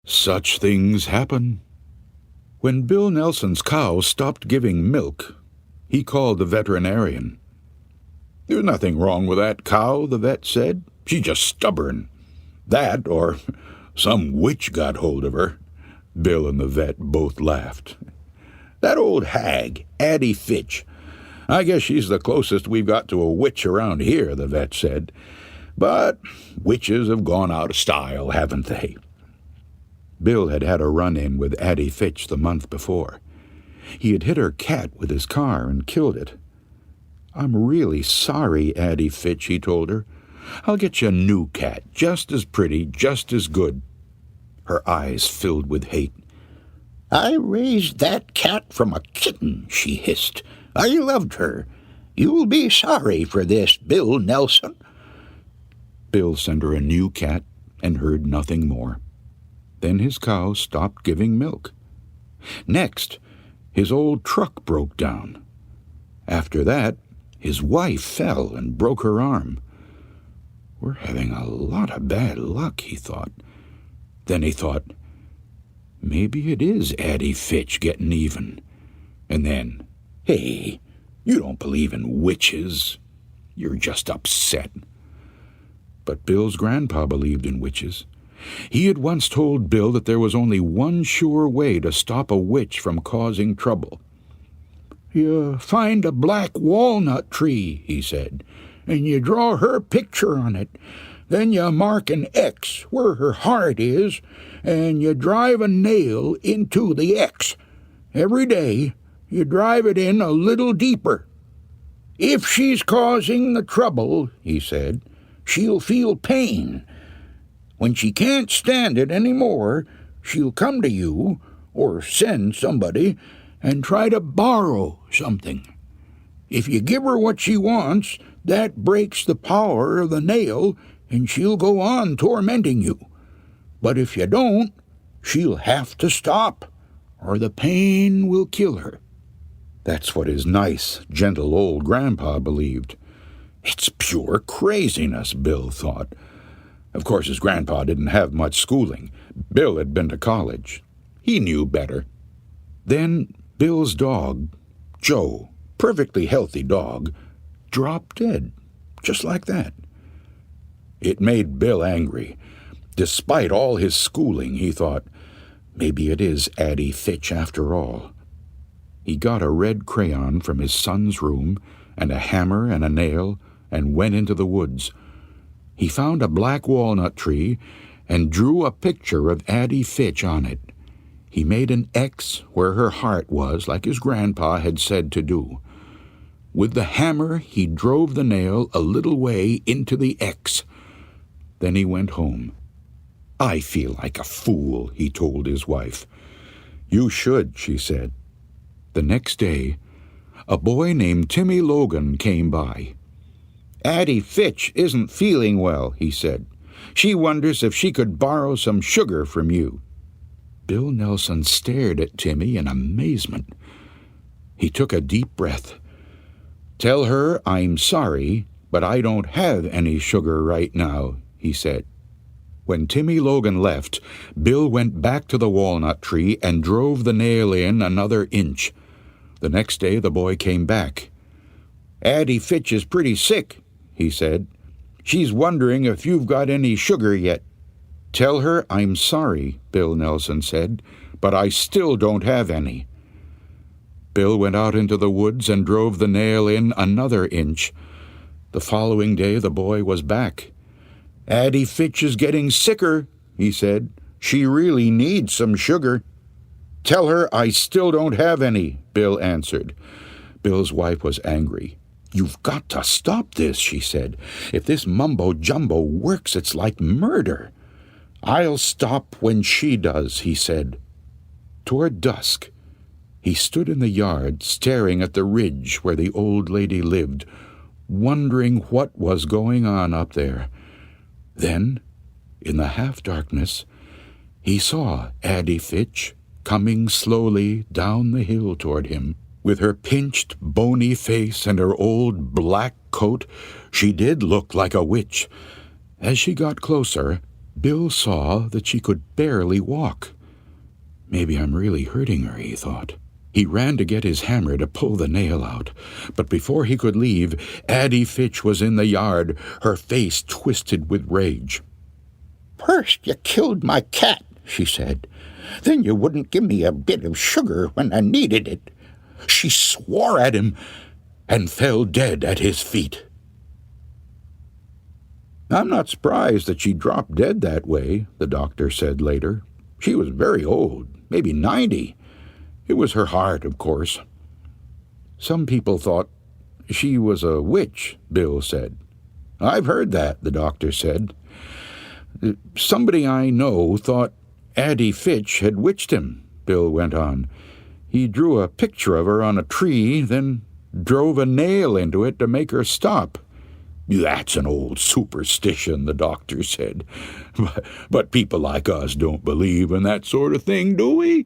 Such things happen. When Bill Nelson's cow stopped giving milk, he called the veterinarian. "There's nothing wrong with that cow," the vet said. "She's just stubborn. That, or some witch got hold of her." Bill and the vet both laughed. "That old hag, Addie Fitch. I guess she's the closest we've got to a witch around here," the vet said. "But witches have gone out of style, haven't they?" Bill had had a run-in with Addie Fitch the month before. He had hit her cat with his car and killed it. "I'm really sorry, Addie Fitch," he told her. "I'll get you a new cat, just as pretty, just as good." Her eyes filled with hate. "I raised that cat from a kitten," she hissed. "I loved her. You'll be sorry for this, Bill Nelson." Bill sent her a new cat and heard nothing more. Then his cow stopped giving milk. Next, his old truck broke down. After that, his wife fell and broke her arm. "We're having a lot of bad luck," he thought. Then he thought, maybe it is Addie Fitch getting even. And then, hey, you don't believe in witches. You're just upset. But Bill's grandpa believed in witches. He had once told Bill that there was only one sure way to stop a witch from causing trouble. "You find a black walnut tree," he said, "and you draw her picture on it. Then you mark an X where her heart is, and you drive a nail into the X. Every day you drive it in a little deeper. If she's causing the trouble," he said, "she'll feel pain. When she can't stand it any more, she'll come to you, or send somebody, and try to borrow something. If you give her what she wants, that breaks the power of the nail, and she'll go on tormenting you. But if you don't, she'll have to stop, or the pain will kill her." That's what his nice, gentle old grandpa believed. It's pure craziness, Bill thought. Of course, his grandpa didn't have much schooling. Bill had been to college. He knew better. Then Bill's dog, Joe, perfectly healthy dog, dropped dead, just like that. It made Bill angry. Despite all his schooling, he thought, maybe it is Addie Fitch after all. He got a red crayon from his son's room and a hammer and a nail and went into the woods. He found a black walnut tree and drew a picture of Addie Fitch on it. He made an X where her heart was, like his grandpa had said to do. With the hammer, he drove the nail a little way into the X. Then he went home. "I feel like a fool," he told his wife. "You should," she said. The next day, a boy named Timmy Logan came by. "Addie Fitch isn't feeling well," he said. "She wonders if she could borrow some sugar from you." Bill Nelson stared at Timmy in amazement. He took a deep breath. "Tell her I'm sorry, but I don't have any sugar right now," he said. When Timmy Logan left, Bill went back to the walnut tree and drove the nail in another inch. The next day the boy came back. "Addie Fitch is pretty sick," he said. "She's wondering if you've got any sugar yet." "Tell her I'm sorry," Bill Nelson said, "but I still don't have any." Bill went out into the woods and drove the nail in another inch. The following day the boy was back. "Addie Fitch is getting sicker," he said. "She really needs some sugar." "Tell her I still don't have any," Bill answered. Bill's wife was angry. "You've got to stop this," she said. "If this mumbo-jumbo works, it's like murder." "I'll stop when she does," he said. Toward dusk, he stood in the yard staring at the ridge where the old lady lived, wondering what was going on up there. Then, in the half-darkness, he saw Addie Fitch coming slowly down the hill toward him. With her pinched, bony face and her old black coat, she did look like a witch. As she got closer, Bill saw that she could barely walk. Maybe I'm really hurting her, he thought. He ran to get his hammer to pull the nail out, but before he could leave, Addie Fitch was in the yard, her face twisted with rage. "First you killed my cat," she said. "Then you wouldn't give me a bit of sugar when I needed it." She swore at him and fell dead at his feet. I'm not surprised that she dropped dead that way, the doctor said later. She was very old, maybe 90. It was her heart, of course. Some people thought she was a witch, Bill said. I've heard that, the doctor said. Somebody I know thought Addie Fitch had witched him, Bill went on. He drew a picture of her on a tree, then drove a nail into it to make her stop. That's an old superstition, the doctor said. But people like us don't believe in that sort of thing, do we?